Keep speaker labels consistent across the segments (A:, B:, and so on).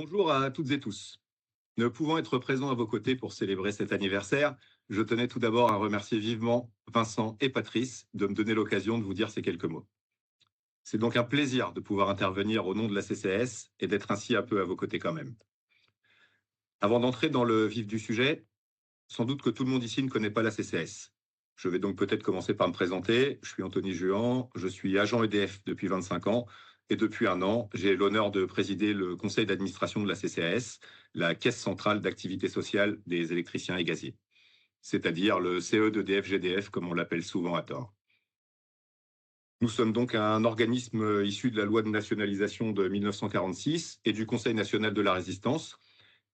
A: Bonjour à toutes et tous. Ne pouvant être présent à vos côtés pour célébrer cet anniversaire, je tenais tout d'abord à remercier vivement Vincent et Patrice de me donner l'occasion de vous dire ces quelques mots. C'est donc un plaisir de pouvoir intervenir au nom de la CCAS et d'être ainsi un peu à vos côtés quand même. Avant d'entrer dans le vif du sujet, sans doute que tout le monde ici ne connaît pas la CCAS. Je vais donc peut-être commencer par me présenter. Je suis Anthony Juan, je suis agent EDF depuis 25 ans et depuis un an, j'ai l'honneur de présider le conseil d'administration de la CCAS, la Caisse centrale d'activité sociale des électriciens et gaziers, c'est-à-dire le CE d'EDF-GDF comme on l'appelle souvent à tort. Nous sommes donc un organisme issu de la loi de nationalisation de 1946 et du Conseil national de la résistance.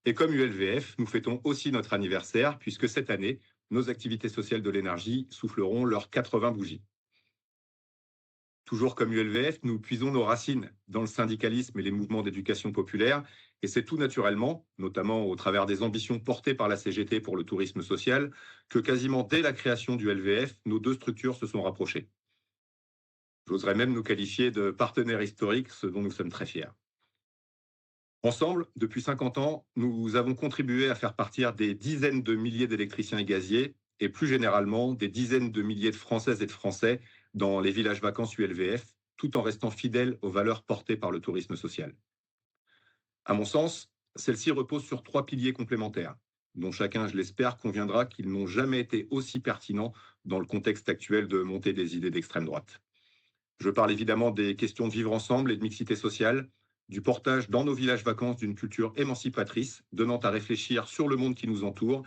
A: Et comme ULVF, nous fêtons aussi notre anniversaire puisque cette année, nos activités sociales de l'énergie souffleront leurs 80 bougies. Toujours comme ULVF, nous puisons nos racines dans le syndicalisme et les mouvements d'éducation populaire, et c'est tout naturellement, notamment au travers des ambitions portées par la CGT pour le tourisme social, que quasiment dès la création du LVF, nos deux structures se sont rapprochées. J'oserais même nous qualifier de partenaires historiques, ce dont nous sommes très fiers. Ensemble, depuis 50 ans, nous avons contribué à faire partir des dizaines de milliers d'électriciens et gaziers, et plus généralement des dizaines de milliers de Françaises et de Français dans les villages vacances ULVF, tout en restant fidèles aux valeurs portées par le tourisme social. À mon sens, celle-ci repose sur trois piliers complémentaires, dont chacun, je l'espère, conviendra qu'ils n'ont jamais été aussi pertinents dans le contexte actuel de montée des idées d'extrême droite. Je parle évidemment des questions de vivre ensemble et de mixité sociale, du portage dans nos villages vacances d'une culture émancipatrice, donnant à réfléchir sur le monde qui nous entoure,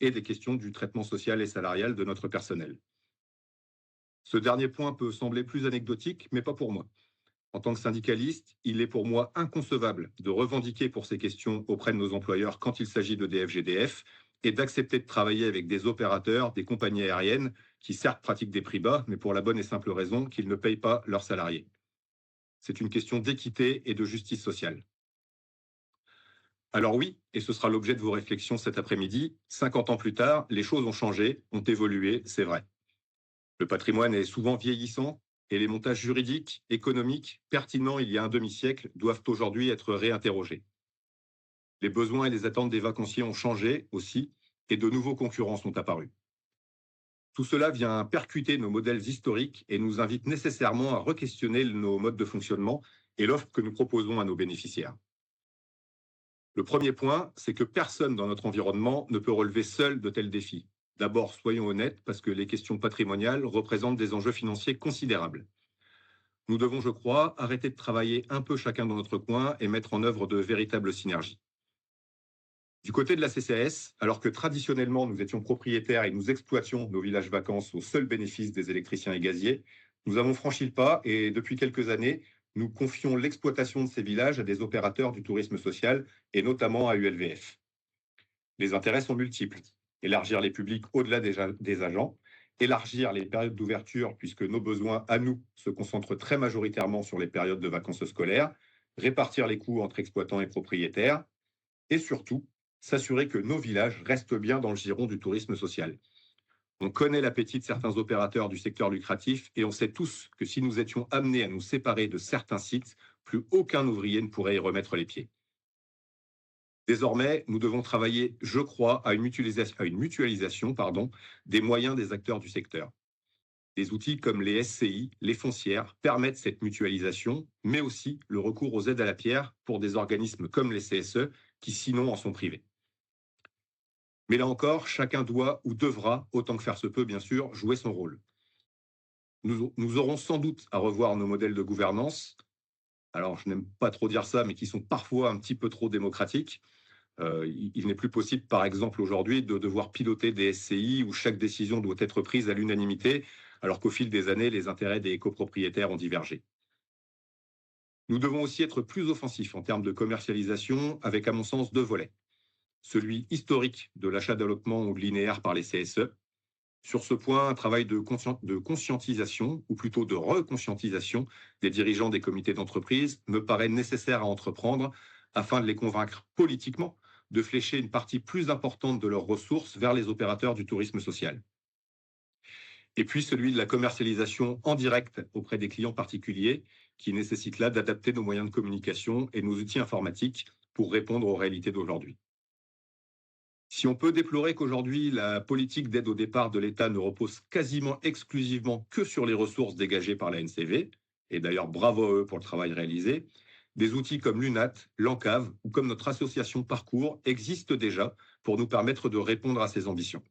A: et des questions du traitement social et salarial de notre personnel. Ce dernier point peut sembler plus anecdotique, mais pas pour moi. En tant que syndicaliste, il est pour moi inconcevable de revendiquer pour ces questions auprès de nos employeurs quand il s'agit d'EDF-GDF et d'accepter de travailler avec des opérateurs, des compagnies aériennes qui certes pratiquent des prix bas, mais pour la bonne et simple raison qu'ils ne payent pas leurs salariés. C'est une question d'équité et de justice sociale. Alors oui, et ce sera l'objet de vos réflexions cet après-midi, 50 ans plus tard, les choses ont changé, ont évolué, c'est vrai. Le patrimoine est souvent vieillissant et les montages juridiques, économiques, pertinents il y a un demi-siècle, doivent aujourd'hui être réinterrogés. Les besoins et les attentes des vacanciers ont changé aussi et de nouveaux concurrents sont apparus. Tout cela vient percuter nos modèles historiques et nous invite nécessairement à re-questionner nos modes de fonctionnement et l'offre que nous proposons à nos bénéficiaires. Le premier point, c'est que personne dans notre environnement ne peut relever seul de tels défis. D'abord, soyons honnêtes, parce que les questions patrimoniales représentent des enjeux financiers considérables. Nous devons, je crois, arrêter de travailler un peu chacun dans notre coin et mettre en œuvre de véritables synergies. Du côté de la CCAS, alors que traditionnellement nous étions propriétaires et nous exploitions nos villages vacances au seul bénéfice des électriciens et gaziers, nous avons franchi le pas et depuis quelques années, nous confions l'exploitation de ces villages à des opérateurs du tourisme social et notamment à ULVF. Les intérêts sont multiples. Élargir les publics au-delà des agents, élargir les périodes d'ouverture puisque nos besoins à nous se concentrent très majoritairement sur les périodes de vacances scolaires, répartir les coûts entre exploitants et propriétaires et surtout s'assurer que nos villages restent bien dans le giron du tourisme social. On connaît l'appétit de certains opérateurs du secteur lucratif et on sait tous que si nous étions amenés à nous séparer de certains sites, plus aucun ouvrier ne pourrait y remettre les pieds. Désormais, nous devons travailler, je crois, à une mutualisation des moyens des acteurs du secteur. Des outils comme les SCI, les foncières, permettent cette mutualisation, mais aussi le recours aux aides à la pierre pour des organismes comme les CSE, qui sinon en sont privés. Mais là encore, chacun doit ou devra, autant que faire se peut bien sûr, jouer son rôle. Nous aurons sans doute à revoir nos modèles de gouvernance, alors je n'aime pas trop dire ça, mais qui sont parfois un petit peu trop démocratiques. Il n'est plus possible, par exemple, aujourd'hui, de devoir piloter des SCI où chaque décision doit être prise à l'unanimité, alors qu'au fil des années, les intérêts des copropriétaires ont divergé. Nous devons aussi être plus offensifs en termes de commercialisation, avec, à mon sens, deux volets. Celui historique de l'achat d'allotements ou de linéaires par les CSE. Sur ce point, un travail de conscientisation, ou plutôt de reconscientisation des dirigeants des comités d'entreprise me paraît nécessaire à entreprendre afin de les convaincre politiquement de flécher une partie plus importante de leurs ressources vers les opérateurs du tourisme social. Et puis celui de la commercialisation en direct auprès des clients particuliers, qui nécessite là d'adapter nos moyens de communication et nos outils informatiques pour répondre aux réalités d'aujourd'hui. Si on peut déplorer qu'aujourd'hui, la politique d'aide au départ de l'État ne repose quasiment exclusivement que sur les ressources dégagées par la NCV, et d'ailleurs bravo à eux pour le travail réalisé, des outils comme l'UNAT, l'ENCAV ou comme notre association Parcours existent déjà pour nous permettre de répondre à ces ambitions.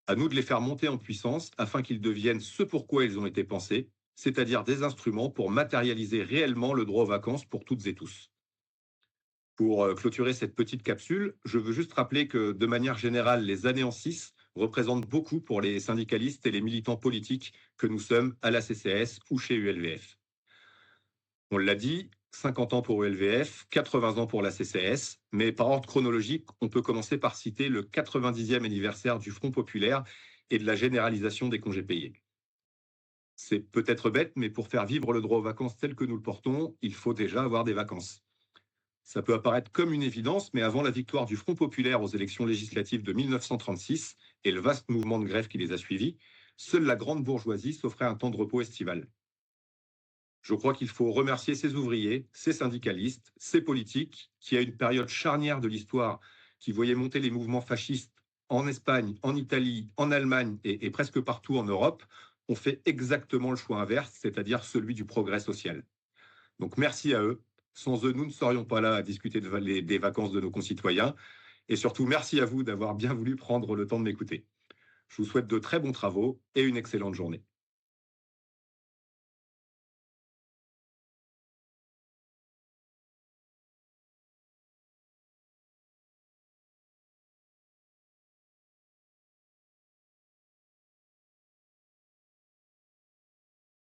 A: À nous de les faire monter en puissance afin qu'ils deviennent ce pourquoi ils ont été pensés, c'est-à-dire des instruments pour matérialiser réellement le droit aux vacances pour toutes et tous. Pour clôturer cette petite capsule, je veux juste rappeler que, de manière générale, les années en 6 représentent beaucoup pour les syndicalistes et les militants politiques que nous sommes à la CCAS ou chez ULVF. On l'a dit, 50 ans pour ULVF, 80 ans pour la CCAS, mais par ordre chronologique, on peut commencer par citer le 90e anniversaire du Front populaire et de la généralisation des congés payés. C'est peut-être bête, mais pour faire vivre le droit aux vacances tel que nous le portons, il faut déjà avoir des vacances. Ça peut apparaître comme une évidence, mais avant la victoire du Front populaire aux élections législatives de 1936 et le vaste mouvement de grève qui les a suivis, seule la grande bourgeoisie s'offrait un temps de repos estival. Je crois qu'il faut remercier ces ouvriers, ces syndicalistes, ces politiques, qui à une période charnière de l'histoire, qui voyait monter les mouvements fascistes en Espagne, en Italie, en Allemagne et presque partout en Europe, ont fait exactement le choix inverse, c'est-à-dire celui du progrès social. Donc merci à eux. Sans eux, nous ne serions pas là à discuter des vacances de nos concitoyens. Et surtout, merci à vous d'avoir bien voulu prendre le temps de m'écouter. Je vous souhaite de très bons travaux et une excellente journée.